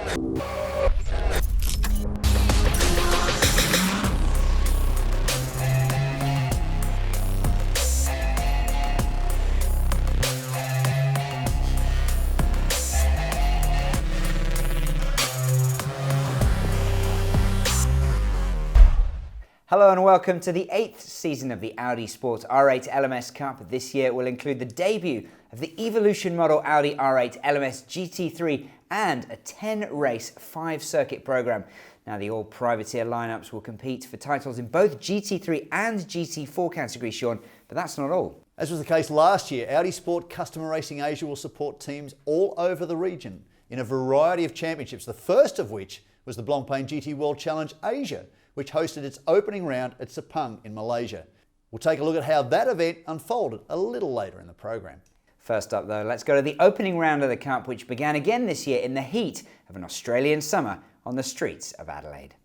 Hello and welcome to the 8th season of the Audi Sports R8 LMS Cup. This year will include the debut of the Evolution model Audi R8 LMS GT3 and a 10-race 5-circuit program. Now the all-privateer lineups will compete for titles in both GT3 and GT4 categories, Sean, but that's not all. As was the case last year, Audi Sport Customer Racing Asia will support teams all over the region in a variety of championships, the first of which was the Blancpain GT World Challenge Asia, which hosted its opening round at Sepang in Malaysia. We'll take a look at how that event unfolded a little later in the program. First up though, let's go to the opening round of the Cup, which began again this year in the heat of an Australian summer on the streets of Adelaide.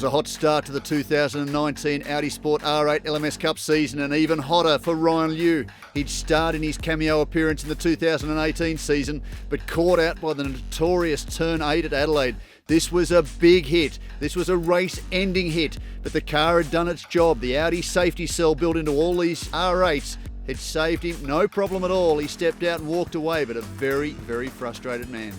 A hot start to the 2019 Audi Sport R8 LMS Cup season, and even hotter for Ryan Liu. He'd starred in his cameo appearance in the 2018 season, but caught out by the notorious Turn 8 at Adelaide. This was a big hit. This was a race-ending hit, but the car had done its job. The Audi safety cell built into all these R8s had saved him, no problem at all. He stepped out and walked away, but a very, very frustrated man.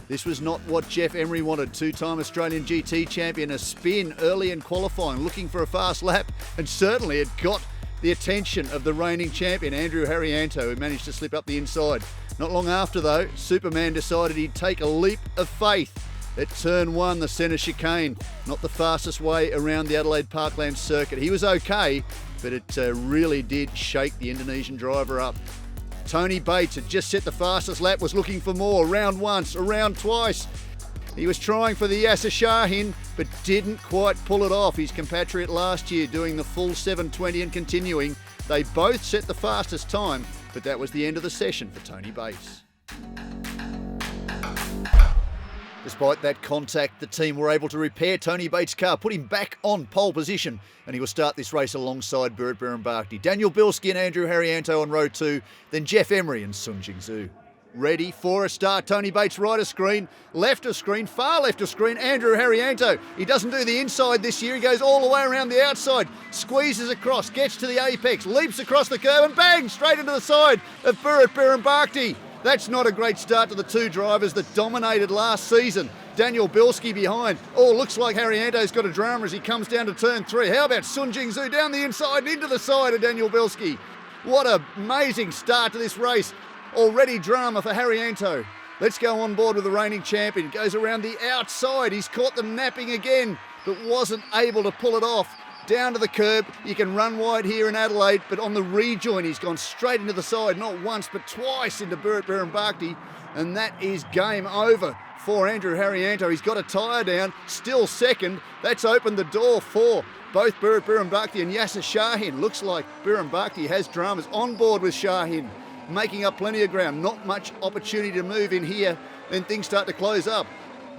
This was not what Jeff Emery wanted. Two-time Australian GT champion, a spin early in qualifying, looking for a fast lap, and certainly it got the attention of the reigning champion, Andrew Harrianto, who managed to slip up the inside. Not long after, though, Superman decided he'd take a leap of faith at Turn 1, the centre chicane. Not the fastest way around the Adelaide Parkland circuit. He was okay, but it really did shake the Indonesian driver up. Tony Bates had just set the fastest lap, was looking for more, around once, around twice. He was trying for the Yasser Shahin, but didn't quite pull it off. His compatriot last year doing the full 720 and continuing. They both set the fastest time, but that was the end of the session for Tony Bates. Despite that contact, the team were able to repair Tony Bates' car, put him back on pole position, and he will start this race alongside Berit Birembakti. Daniel Bilski and Andrew Harrianto on row 2, then Jeff Emery and Sun Jingzhou. Ready for a start. Tony Bates right of screen, left of screen, far left of screen, Andrew Harrianto. He doesn't do the inside this year, he goes all the way around the outside, squeezes across, gets to the apex, leaps across the curb and bang, straight into the side of Berit Birembakti. That's not a great start to the two drivers that dominated last season. Daniel Bilski behind. Oh, looks like Harrianto's got a drama as he comes down to turn 3. How about Sun Jingzhou down the inside and into the side of Daniel Bilski? What an amazing start to this race. Already drama for Harrianto. Let's go on board with the reigning champion. Goes around the outside. He's caught them napping again, but wasn't able to pull it off. Down to the curb. You can run wide here in Adelaide, but on the rejoin he's gone straight into the side, not once but twice into Berit Birembakti, and that is game over for Andrew Harrianto. He's got a tyre down, still second. That's opened the door for both Berit Birembakti and Yasser Shahin. Looks like Birembakti has dramas on board with Shahin, making up plenty of ground. Not much opportunity to move in here, then things start to close up.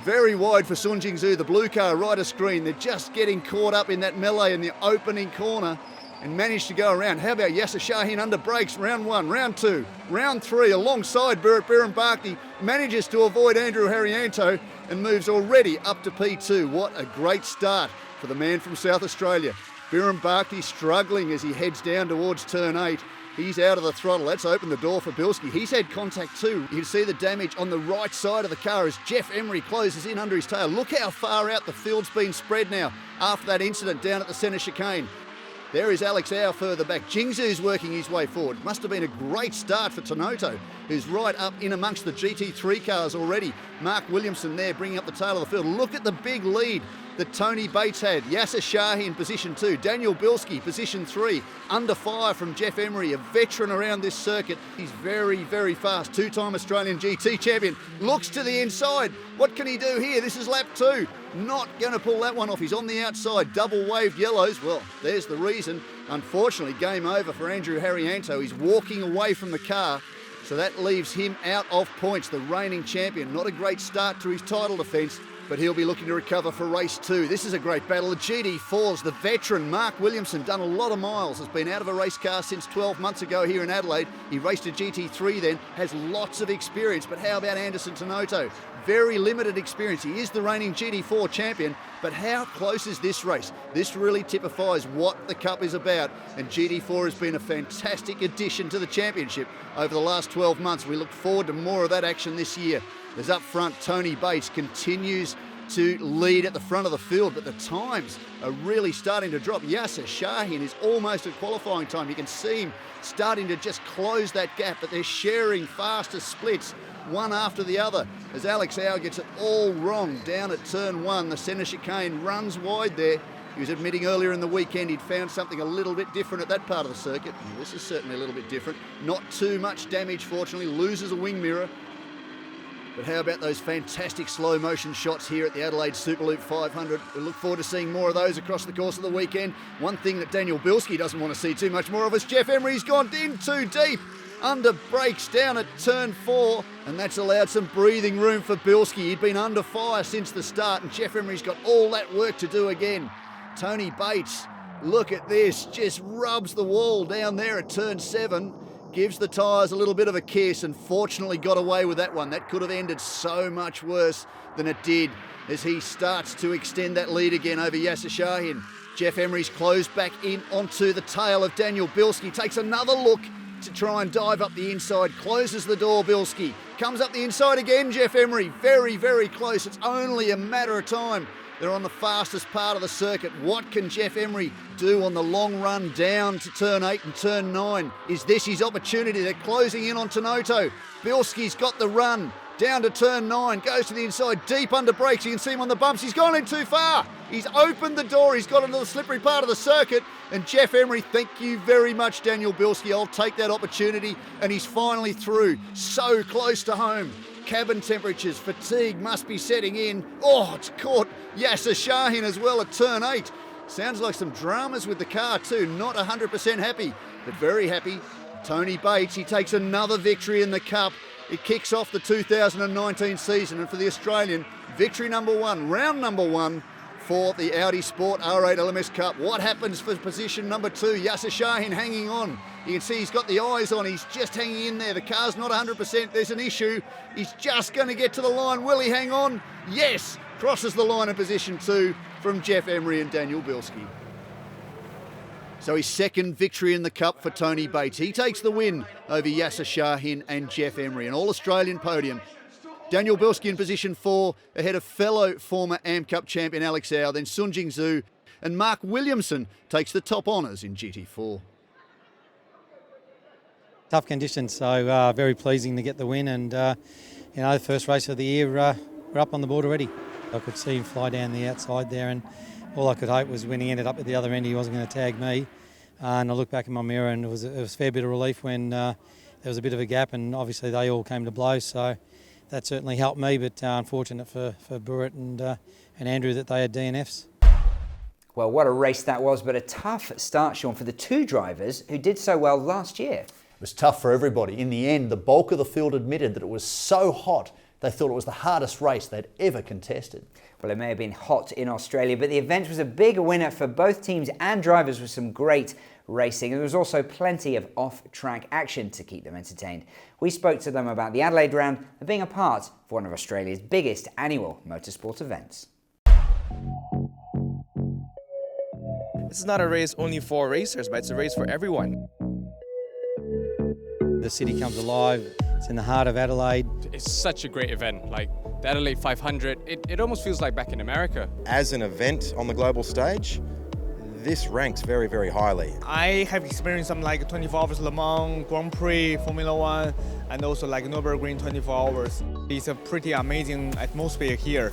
Very wide for Sun Jingzhou, the blue car right of screen. They're just getting caught up in that melee in the opening corner and managed to go around. How about Yasser Shahin under brakes? Round 1, round 2, round 3 alongside Berit Birembakti. Manages to avoid Andrew Harrianto and moves already up to P2. What a great start for the man from South Australia. Birembakti struggling as he heads down towards turn 8. He's out of the throttle. That's opened the door for Bilski. He's had contact too. You can see the damage on the right side of the car as Jeff Emery closes in under his tail. Look how far out the field's been spread now after that incident down at the centre chicane. There is Alex Au further back. Jingzu's working his way forward. Must have been a great start for Tonoto, who's right up in amongst the GT3 cars already. Mark Williamson there bringing up the tail of the field. Look at the big lead that Tony Bates had. Yasser Shahi in position 2. Daniel Bilski, position 3. Under fire from Jeff Emery, a veteran around this circuit. He's very, very fast. Two-time Australian GT champion. Looks to the inside. What can he do here? This is lap 2. Not going to pull that one off. He's on the outside. Double waved yellows. Well, there's the reason. Unfortunately, game over for Andrew Harrianto. He's walking away from the car. So that leaves him out of points, the reigning champion. Not a great start to his title defence, but he'll be looking to recover for race 2. This is a great battle. The GT4s, the veteran Mark Williamson, done a lot of miles, has been out of a race car since 12 months ago here in Adelaide. He raced a GT3 then, has lots of experience, but how about Anderson Tonoto? Very limited experience. He is the reigning GT4 champion, but how close is this race? This really typifies what the Cup is about, and GT4 has been a fantastic addition to the championship over the last 12 months. We look forward to more of that action this year. As up front, Tony Bates continues to lead at the front of the field, but the times are really starting to drop. Yasser Shahin is almost at qualifying time. You can see him starting to just close that gap, but they're sharing faster splits, one after the other, as Alex Au gets it all wrong down at turn 1. The centre chicane runs wide there. He was admitting earlier in the weekend he'd found something a little bit different at that part of the circuit. This is certainly a little bit different. Not too much damage, fortunately. Loses a wing mirror. But how about those fantastic slow motion shots here at the Adelaide Superloop 500? We look forward to seeing more of those across the course of the weekend. One thing that Daniel Bilski doesn't want to see too much more of is Jeff Emery's gone in too deep. Under brakes down at turn 4, and that's allowed some breathing room for Bilski. He'd been under fire since the start, and Jeff Emery's got all that work to do again. Tony Bates, look at this, just rubs the wall down there at turn 7. Gives the tyres a little bit of a kiss and fortunately got away with that one. That could have ended so much worse than it did as he starts to extend that lead again over Yasser Shahin. Jeff Emery's closed back in onto the tail of Daniel Bilski. Takes another look to try and dive up the inside. Closes the door, Bilski. Comes up the inside again, Jeff Emery. Very, very close. It's only a matter of time. They're on the fastest part of the circuit. What can Jeff Emery do on the long run down to turn 8 and turn 9? Is this his opportunity? They're closing in on Tonoto. Bilski's got the run down to turn 9, goes to the inside, deep under brakes. You can see him on the bumps. He's gone in too far. He's opened the door. He's got into the slippery part of the circuit. And Jeff Emery, thank you very much, Daniel Bilski. I'll take that opportunity. And he's finally through. So close to home. Cabin temperatures, fatigue must be setting in. Oh, it's caught Yasser Shahin as well at turn 8. Sounds like some dramas with the car too. Not 100% happy, but very happy. Tony Bates, he takes another victory in the Cup. It kicks off the 2019 season, and for the Australian, victory number 1, round number 1 for the Audi Sport R8 LMS Cup. What happens for position number 2? Yasser Shahin hanging on. You can see he's got the eyes on. He's just hanging in there. The car's not 100%. There's an issue. He's just going to get to the line. Will he hang on? Yes. Crosses the line in position 2 from Jeff Emery and Daniel Bilski. So his second victory in the Cup for Tony Bates. He takes the win over Yasser Shahin and Jeff Emery. An all-Australian podium. Daniel Bilski in position 4, ahead of fellow former AM Cup champion Alex Au, then Sun Jingzhu, and Mark Williamson takes the top honours in GT4. Tough conditions, so very pleasing to get the win, and the first race of the year, we're up on the board already. I could see him fly down the outside there, and all I could hope was when he ended up at the other end, he wasn't going to tag me. And I looked back in my mirror, and it was a fair bit of relief when there was a bit of a gap, and obviously they all came to blows, so that certainly helped me, but unfortunate for Burrett and Andrew that they had DNFs. Well, what a race that was, but a tough start, Sean, for the 2 drivers who did so well last year. It was tough for everybody. In the end, the bulk of the field admitted that it was so hot they thought it was the hardest race they'd ever contested. Well, it may have been hot in Australia, but the event was a big winner for both teams and drivers with some great racing. And there was also plenty of off-track action to keep them entertained. We spoke to them about the Adelaide round and being a part of one of Australia's biggest annual motorsport events. This is not a race only for racers, but it's a race for everyone. The city comes alive. It's in the heart of Adelaide. It's such a great event, like the Adelaide 500. It almost feels like back in America. As an event on the global stage, this ranks very, very highly. I have experienced some like 24 hours Le Mans, Grand Prix, Formula One, and also like Nürburgring 24 hours. It's a pretty amazing atmosphere here.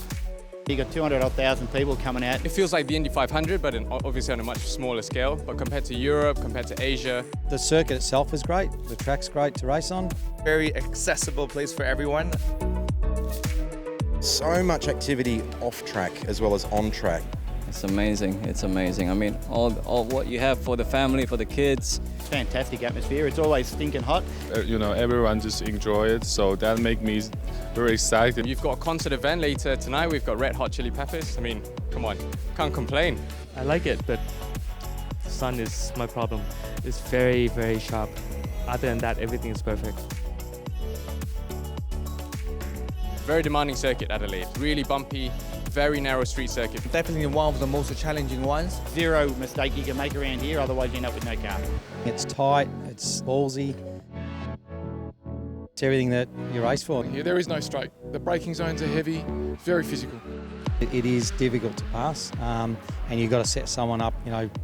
You got 200,000 people coming out. It feels like the Indy 500, but obviously on a much smaller scale. But compared to Europe, compared to Asia. The circuit itself is great. The track's great to race on. Very accessible place for everyone. So much activity off track as well as on track. It's amazing. It's amazing. I mean, all what you have for the family, for the kids. Fantastic atmosphere. It's always stinking hot. Everyone just enjoy it, so that makes me very excited. You've got a concert event later tonight. We've got Red Hot Chili Peppers. I mean, come on, can't complain. I like it, but the sun is my problem. It's very, very sharp. Other than that, everything is perfect. Very demanding circuit, Adelaide. Really bumpy, very narrow street circuit. Definitely one of the most challenging ones. Zero mistake you can make around here, otherwise you end up with no car. It's tight, it's ballsy. It's everything that you race for. Here there is no straight. The braking zones are heavy, very physical. It is difficult to pass, and you've got to set someone up,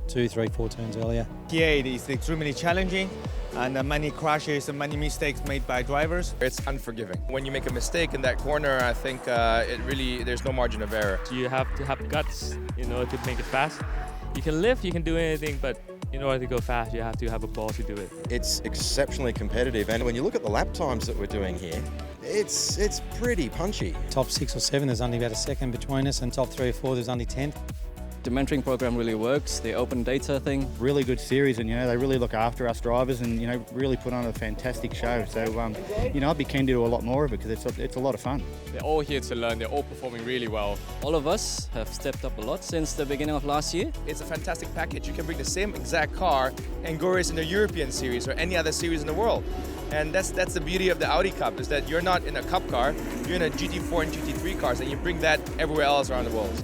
2, 3, 4 turns earlier. Here it is extremely challenging, and many crashes and many mistakes made by drivers. It's unforgiving. When you make a mistake in that corner, I think there's no margin of error. You have to have guts, to make it fast. You can lift, you can do anything, but in order to go fast, you have to have a ball to do it. It's exceptionally competitive, and when you look at the lap times that we're doing here, it's pretty punchy. Top 6 or 7, there's only about a second between us, and top 3 or 4, there's only 10. The mentoring program really works. The open data thing. Really good series, and they really look after us drivers, and really put on a fantastic show. So I'd be keen to do a lot more of it because it's a lot of fun. They're all here to learn. They're all performing really well. All of us have stepped up a lot since the beginning of last year. It's a fantastic package. You can bring the same exact car and go race in the European series or any other series in the world. And that's the beauty of the Audi Cup, is that you're not in a Cup car, you're in a GT4 and GT3 cars, and you bring that everywhere else around the world.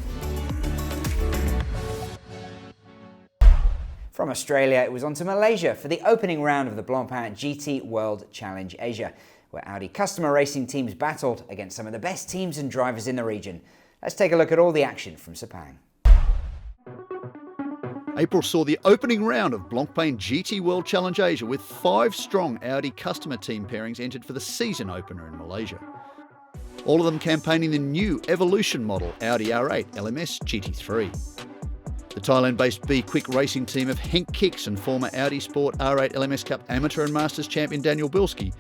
From Australia, it was on to Malaysia for the opening round of the Blancpain GT World Challenge Asia, where Audi customer racing teams battled against some of the best teams and drivers in the region. Let's take a look at all the action from Sepang. April saw the opening round of Blancpain GT World Challenge Asia with 5 strong Audi customer team pairings entered for the season opener in Malaysia. All of them campaigning the new Evolution model Audi R8 LMS GT3. The Thailand-based Be Quick racing team of Henk Kicks and former Audi Sport R8 LMS Cup Amateur and Masters champion Daniel Bilski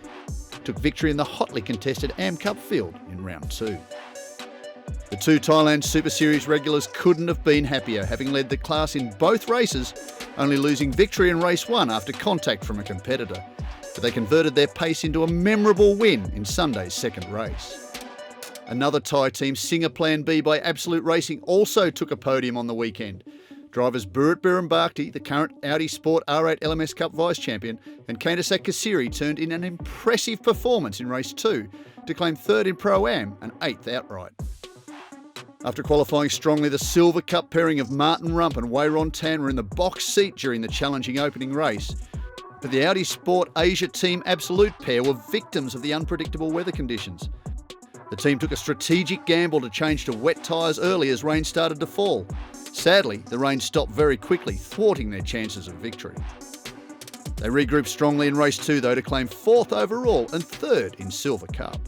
took victory in the hotly contested Am Cup field in round 2. The 2 Thailand Super Series regulars couldn't have been happier, having led the class in both races, only losing victory in race 1 after contact from a competitor. But they converted their pace into a memorable win in Sunday's second race. Another Thai team, Singer Plan B by Absolute Racing, also took a podium on the weekend. Drivers Burut Birimbakti, the current Audi Sport R8 LMS Cup vice-champion, and Kandasak Kasiri turned in an impressive performance in race 2 to claim 3rd in Pro-Am and 8th outright. After qualifying strongly, the Silver Cup pairing of Martin Rump and Wayron Tan were in the box seat during the challenging opening race. But the Audi Sport Asia Team Absolute pair were victims of the unpredictable weather conditions. The team took a strategic gamble to change to wet tyres early as rain started to fall. Sadly, the rain stopped very quickly, thwarting their chances of victory. They regrouped strongly in race 2 though to claim 4th overall and 3rd in Silver Cup.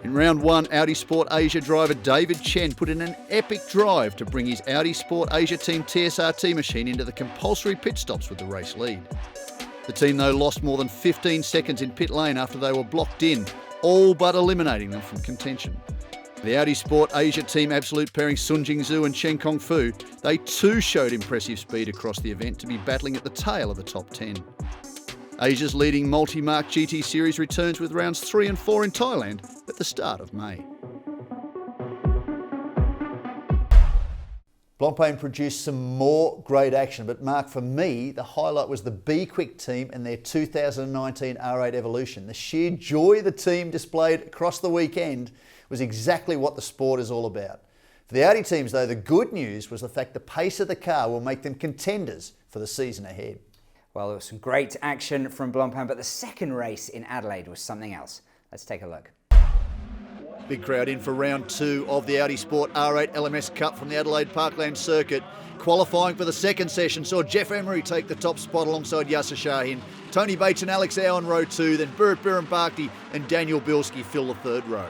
In round 1, Audi Sport Asia driver David Chen put in an epic drive to bring his Audi Sport Asia Team TSRT machine into the compulsory pit stops with the race lead. The team though lost more than 15 seconds in pit lane after they were blocked in, all but eliminating them from contention. The Audi Sport Asia Team Absolute pairing Sun Jing Zhu and Chen Kong Fu, they too showed impressive speed across the event to be battling at the tail of the top 10. Asia's leading multi-mark GT Series returns with rounds 3 and 4 in Thailand at the start of May. Blancpain produced some more great action, but Mark, for me, the highlight was the Be Quick team and their 2019 R8 Evolution. The sheer joy the team displayed across the weekend was exactly what the sport is all about. For the Audi teams, though, the good news was the fact the pace of the car will make them contenders for the season ahead. Well, there was some great action from Blancpain, but the second race in Adelaide was something else. Let's take a look. Big crowd in for round 2 of the Audi Sport R8 LMS Cup from the Adelaide Parkland Circuit. Qualifying for the second session saw Jeff Emery take the top spot alongside Yasser Shahin. Tony Bates and Alex Au in row 2, then Burrit Birenbarkty and Daniel Bilski fill the third row.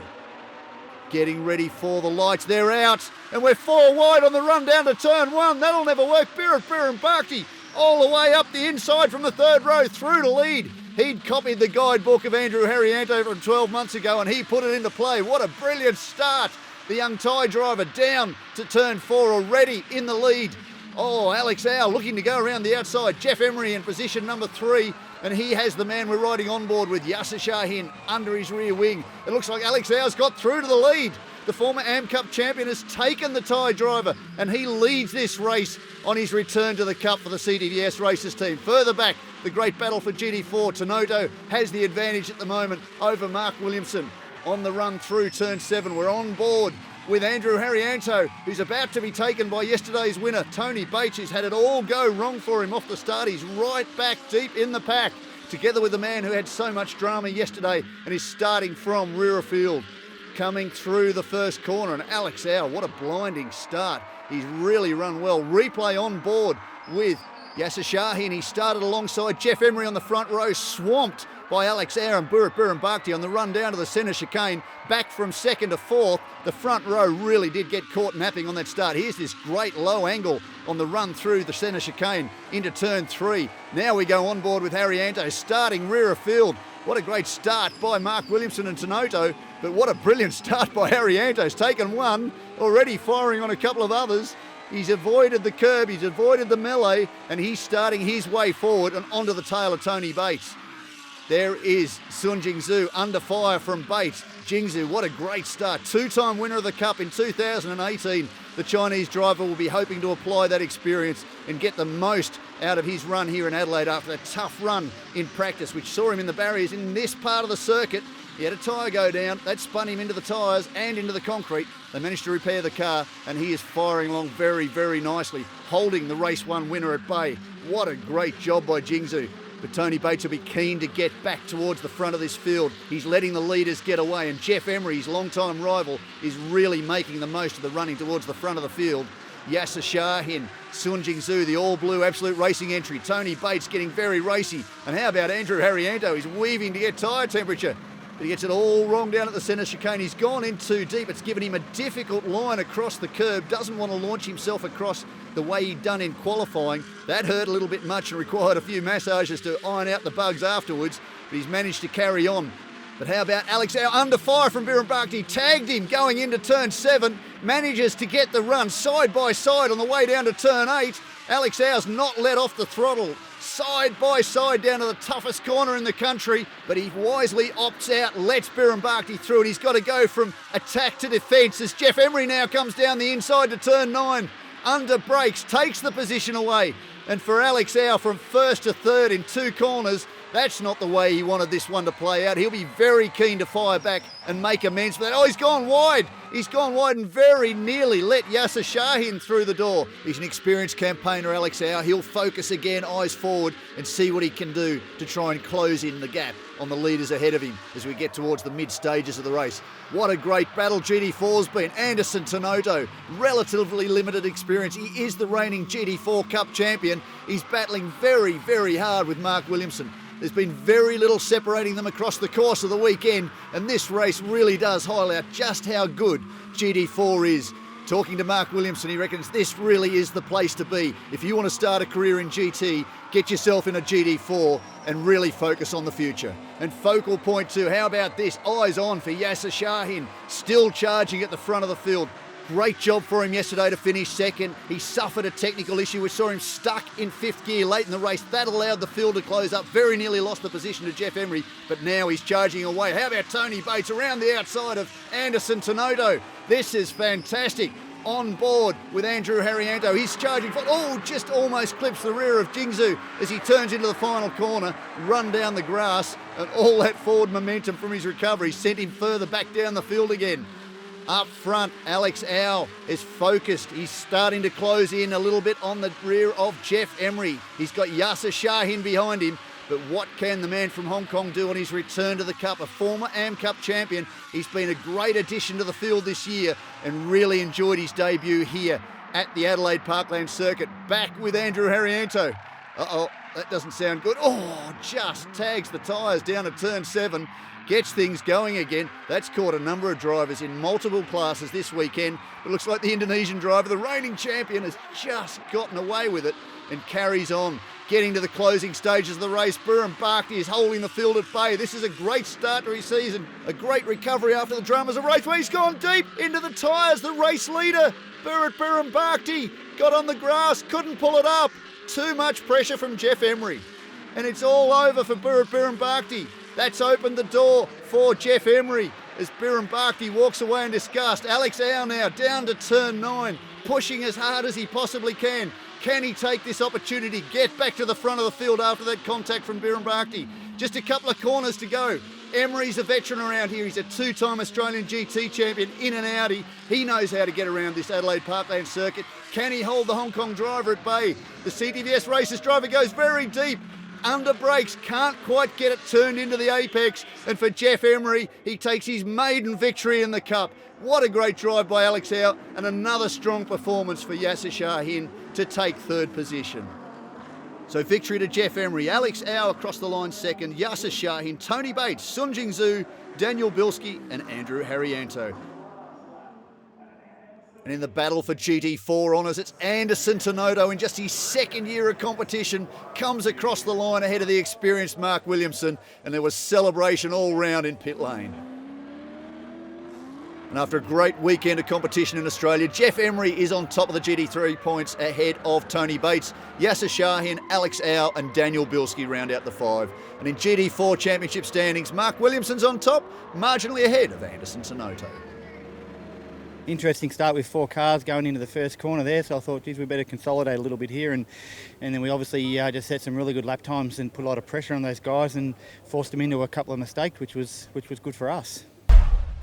Getting ready for the lights, they're out, and we're 4 wide on the run down to turn 1. That'll never work. Burrit Birenbarkty all the way up the inside from the third row through to lead. He'd copied the guidebook of Andrew Harrianto from 12 months ago and he put it into play. What a brilliant start. The young Thai driver down to turn 4 already in the lead. Oh, Alex Au looking to go around the outside. Jeff Emery in position number 3, and he has the man we're riding on board with, Yasser Shahin, under his rear wing. It looks like Alex Au's got through to the lead. The former AM Cup champion has taken the Thai driver and he leads this race on his return to the Cup for the CTVS Races team. Further back, the great battle for GT4. Tanoto has the advantage at the moment over Mark Williamson. On the run through turn 7, we're on board with Andrew Harrianto, who's about to be taken by yesterday's winner, Tony Bates, who's had it all go wrong for him off the start. He's right back deep in the pack, together with the man who had so much drama yesterday and is starting from rear of field. Coming through the first corner, and Alex Au, what a blinding start. He's really run well. Replay on board with Yasser Shahin. He started alongside Jeff Emery on the front row, swamped by Alex Au and Burrit Birenbarkty on the run down to the centre chicane. Back from 2nd to 4th. The front row really did get caught napping on that start. Here's this great low angle on the run through the centre chicane into turn 3. Now we go on board with Harrianto starting rear of field. What a great start by Mark Williamson and Tanoto, but what a brilliant start by Harrianto. He's taken one, already firing on a couple of others. He's avoided the curb, he's avoided the melee, and he's starting his way forward and onto the tail of Tony Bates. There is Sun Jingzhu under fire from Bates. Jingzhu, what a great start. 2-time winner of the Cup in 2018. The Chinese driver will be hoping to apply that experience and get the most out of his run here in Adelaide after a tough run in practice, which saw him in the barriers in this part of the circuit. He had a tyre go down. That spun him into the tyres and into the concrete. They managed to repair the car, and he is firing along very, very nicely, holding the race 1 winner at bay. What a great job by Jingzhu. But Tony Bates will be keen to get back towards the front of this field. He's letting the leaders get away, and Jeff Emery, his long-time rival, is really making the most of the running towards the front of the field. Yasser Shahin, Sun Jingzhu, the all-blue Absolute Racing entry. Tony Bates getting very racy. And how about Andrew Harrianto? He's weaving to get tyre temperature, but he gets it all wrong down at the centre chicane. He's gone in too deep. It's given him a difficult line across the curb. Doesn't want to launch himself across the way he'd done in qualifying. That hurt a little bit much and required a few massages to iron out the bugs afterwards, but he's managed to carry on. But how about Alex Au under fire from Birenbarkty? Tagged him going into turn 7, manages to get the run side by side on the way down to turn 8. Alex Au's not let off the throttle. Side by side down to the toughest corner in the country, but he wisely opts out, lets Birenbarkty through, and he's got to go from attack to defence as Jeff Emery now comes down the inside to turn 9. Under brakes, takes the position away. And for Alex Au from 1st to 3rd in 2 corners, that's not the way he wanted this one to play out. He'll be very keen to fire back and make amends for that. Oh, he's gone wide. He's gone wide and very nearly let Yasser Shahin through the door. He's an experienced campaigner, Alex Au. He'll focus again, eyes forward, and see what he can do to try and close in the gap on the leaders ahead of him as we get towards the mid-stages of the race. What a great battle GT4's been. Anderson Tanoto, relatively limited experience. He is the reigning GT4 Cup champion. He's battling very, very hard with Mark Williamson. There's been very little separating them across the course of the weekend, and this race really does highlight just how good GT4 is. Talking to Mark Williamson, he reckons this really is the place to be. If you want to start a career in GT, get yourself in a GT4 and really focus on the future. And focal point 2, how about this? Eyes on for Yasser Shahin, still charging at the front of the field. Great job for him yesterday to finish 2nd. He suffered a technical issue which saw him stuck in 5th gear late in the race. That allowed the field to close up. Very nearly lost the position to Jeff Emery, but now he's charging away. How about Tony Bates around the outside of Anderson Tanoto? This is fantastic. On board with Andrew Harrianto. He's charging for, just almost clips the rear of Jingzhu as he turns into the final corner, run down the grass, and all that forward momentum from his recovery sent him further back down the field again. Up front, Alex Au is focused. He's starting to close in a little bit on the rear of Jeff Emery. He's got Yasser Shahin behind him. But what can the man from Hong Kong do on his return to the Cup? A former AM Cup champion. He's been a great addition to the field this year and really enjoyed his debut here at the Adelaide Parkland Circuit. Back with Andrew Harrianto. Uh-oh, that doesn't sound good. Oh, just tags the tyres down to turn 7. Gets things going again. That's caught a number of drivers in multiple classes this weekend. It looks like the Indonesian driver, the reigning champion, has just gotten away with it and carries on. Getting to the closing stages of the race, Burhan Barkley is holding the field at bay. This is a great start to his season. A great recovery after the dramas of race where he's gone deep into the tyres. The race leader, Burhan Barkley, got on the grass, couldn't pull it up. Too much pressure from Jeff Emery. And it's all over for Burhan Barkley. That's opened the door for Jeff Emery as Burhan Barkley walks away in disgust. Alex Au now down to turn 9, pushing as hard as he possibly can. Can he take this opportunity, get back to the front of the field after that contact from Burhan Barkley? Just a couple of corners to go. Emery's a veteran around here. He's a 2-time Australian GT champion in an Audi. He knows how to get around this Adelaide Parkland circuit. Can he hold the Hong Kong driver at bay? The CTVS Races driver goes very deep. Under brakes, can't quite get it turned into the apex. And for Jeff Emery, he takes his maiden victory in the Cup. What a great drive by Alex Au, and another strong performance for Yasser Shahin to take 3rd position. So victory to Jeff Emery, Alex Au across the line 2nd, Yasser Shahin, Tony Bates, Sun Jing Zhu, Daniel Bilski and Andrew Harrianto. And in the battle for GT4 honours, it's Anderson Tenoto in just his 2nd year of competition, comes across the line ahead of the experienced Mark Williamson, and there was celebration all round in pit lane. And after a great weekend of competition in Australia, Jeff Emery is on top of the GT3 points ahead of Tony Bates. Yasser Shahin, Alex Au and Daniel Bilski round out the 5. And in GT4 championship standings, Mark Williamson's on top, marginally ahead of Anderson Tenoto. Interesting start with 4 cars going into the first corner there, so I thought, geez, we better consolidate a little bit here, and then we obviously just set some really good lap times and put a lot of pressure on those guys and forced them into a couple of mistakes, which was good for us.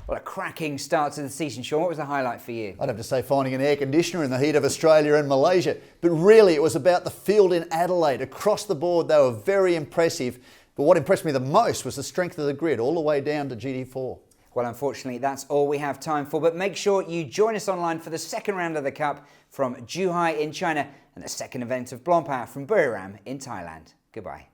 Well, a cracking start to the season. Sean, what was the highlight for you? I'd have to say finding an air conditioner in the heat of Australia and Malaysia. But really, it was about the field in Adelaide. Across the board, they were very impressive. But what impressed me the most was the strength of the grid all the way down to GT4. Well, unfortunately, that's all we have time for. But make sure you join us online for the 2nd round of the Cup from Zhuhai in China and the 2nd event of Blancpain from Buriram in Thailand. Goodbye.